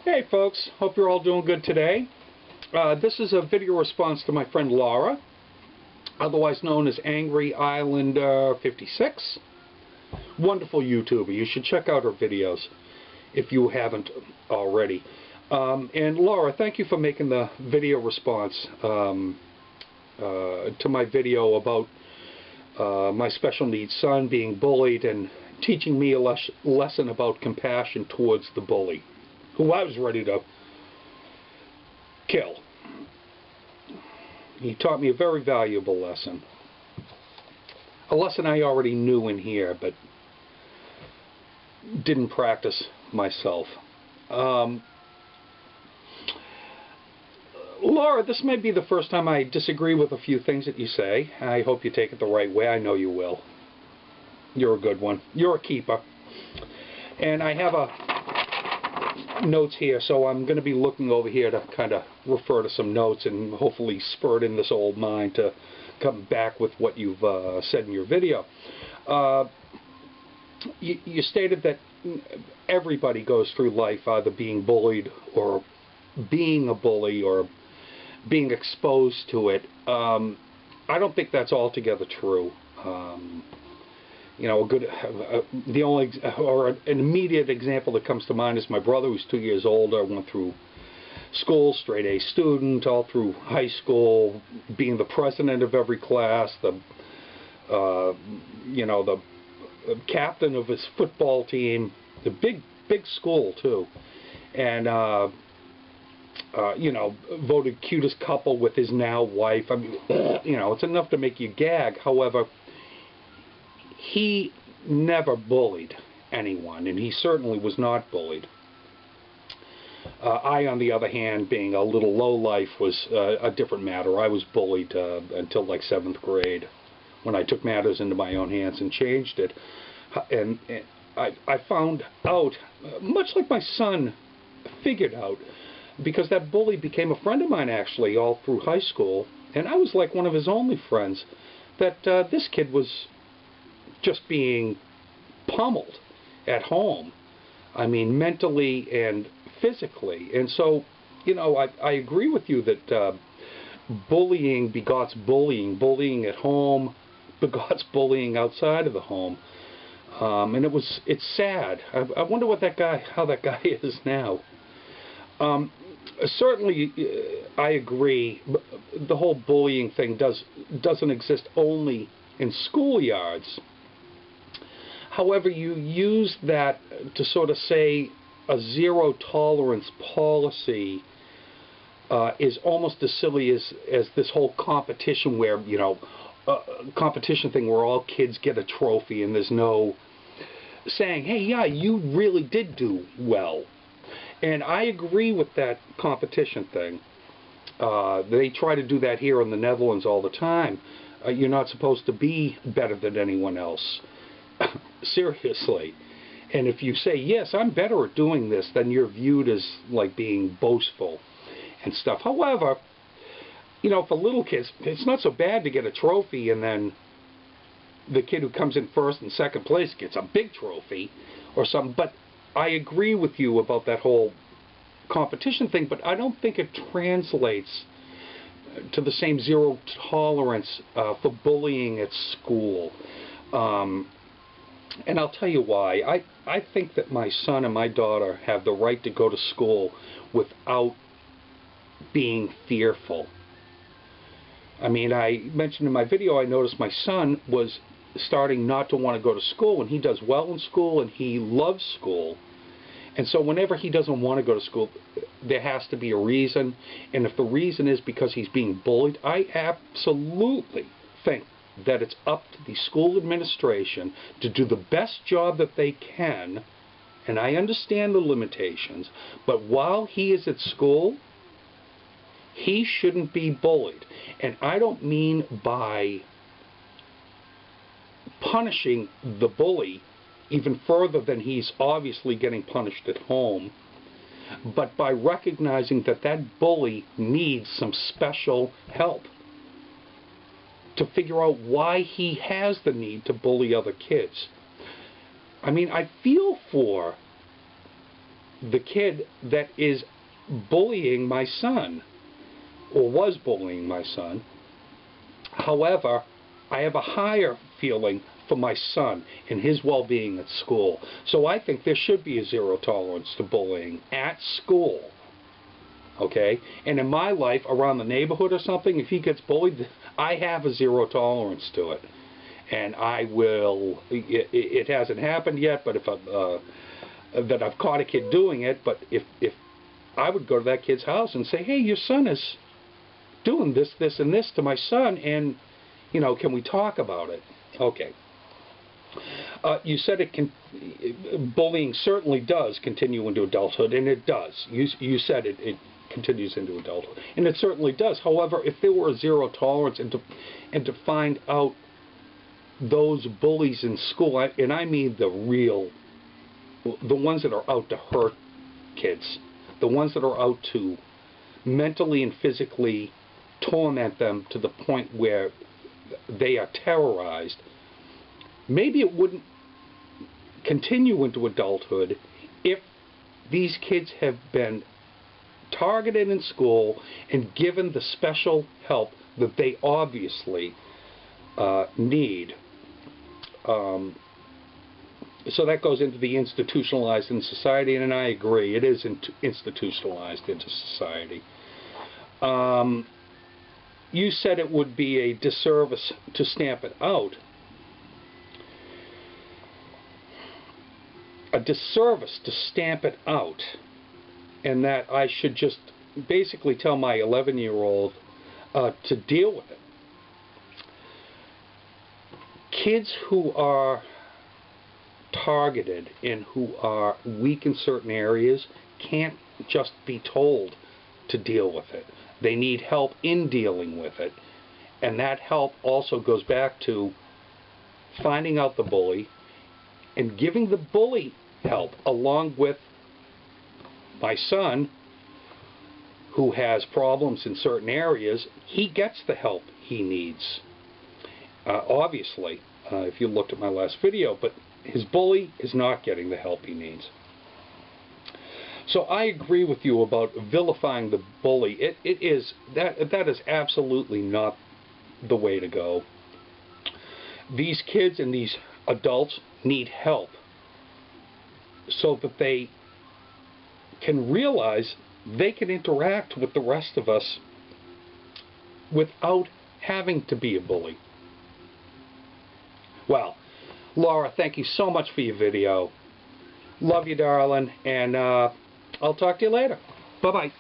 Hey folks, hope you're all doing good today. This is a video response to my friend Laura, otherwise known as Angry Islander 56. Wonderful YouTuber. You should check out her videos if you haven't already. And Laura, thank you for making the video response to my video about my special needs son being bullied and teaching me a lesson about compassion towards the bully, who I was ready to kill. He taught me a very valuable lesson. A lesson I already knew in here, but didn't practice myself. Laura, this may be the first time I disagree with a few things that you say. I hope you take it the right way. I know you will. You're a good one. You're a keeper. And I have notes here, so I'm going to be looking over here to kind of refer to some notes and hopefully spur it in this old mind to come back with what you've said in your video. You stated that everybody goes through life either being bullied or being a bully or being exposed to it. I don't think that's altogether true. You know, the only or an immediate example that comes to mind is my brother, who's 2 years older, went through school, straight A student, all through high school, being the president of every class, the captain of his football team, the big school too, and voted cutest couple with his now wife. I mean, it's enough to make you gag. However, he never bullied anyone, and he certainly was not bullied. I, on the other hand, being a little lowlife, was a different matter. I was bullied until like 7th grade, when I took matters into my own hands and changed it. And I found out, much like my son figured out, because that bully became a friend of mine actually all through high school, and I was like one of his only friends, that this kid was just being pummeled at home. I mean, mentally and physically. And so, I agree with you that bullying begots bullying. Bullying at home begots bullying outside of the home. And it's sad. I wonder how that guy is now. Certainly, I agree. The whole bullying thing doesn't exist only in schoolyards. However, you use that to sort of say a zero-tolerance policy is almost as silly as this whole competition where, competition thing where all kids get a trophy and there's no saying, hey, yeah, you really did do well. And I agree with that competition thing. They try to do that here in the Netherlands all the time. You're not supposed to be better than anyone else. Seriously. And if you say, yes, I'm better at doing this, then you're viewed as like being boastful and stuff. However, for little kids, it's not so bad to get a trophy and then the kid who comes in first and second place gets a big trophy or something. But I agree with you about that whole competition thing, but I don't think it translates to the same zero tolerance for bullying at school. And I'll tell you why. I think that my son and my daughter have the right to go to school without being fearful. I mean, I mentioned in my video, I noticed my son was starting not to want to go to school, and he does well in school, and he loves school. And so whenever he doesn't want to go to school, there has to be a reason. And if the reason is because he's being bullied, I absolutely think that it's up to the school administration to do the best job that they can, and I understand the limitations, but while he is at school, he shouldn't be bullied. And I don't mean by punishing the bully even further than he's obviously getting punished at home, but by recognizing that that bully needs some special help to figure out why he has the need to bully other kids. I mean, I feel for the kid that is bullying my son, or was bullying my son. However, I have a higher feeling for my son and his well-being at school. So I think there should be a zero tolerance to bullying at school. Okay? And in my life, around the neighborhood or something, if he gets bullied, I have a zero tolerance to it. And I will, it hasn't happened yet, but if that I've caught a kid doing it, but if I would go to that kid's house and say, hey, your son is doing this, this, and this to my son, and, you know, can we talk about it? Okay. You said bullying certainly does continue into adulthood, and it does. You said it continues into adulthood, and it certainly does. However, if there were a zero tolerance, and to find out those bullies in school, and I mean the ones that are out to hurt kids, the ones that are out to mentally and physically torment them to the point where they are terrorized, maybe it wouldn't continue into adulthood if these kids have been targeted in school and given the special help that they obviously need. So that goes into the institutionalized in society, and I agree, it is institutionalized into society. You said it would be a disservice to stamp it out. A disservice to stamp it out, and that I should just basically tell my 11-year-old to deal with it. Kids who are targeted and who are weak in certain areas can't just be told to deal with it. They need help in dealing with it. And that help also goes back to finding out the bully and giving the bully help, along with my son, who has problems in certain areas. He gets the help he needs. Obviously, if you looked at my last video, but his bully is not getting the help he needs. So I agree with you about vilifying the bully. That is absolutely not the way to go. These kids and these adults need help so that they can realize they can interact with the rest of us without having to be a bully. Well, Laura, thank you so much for your video. Love you, darling, and I'll talk to you later. Bye-bye.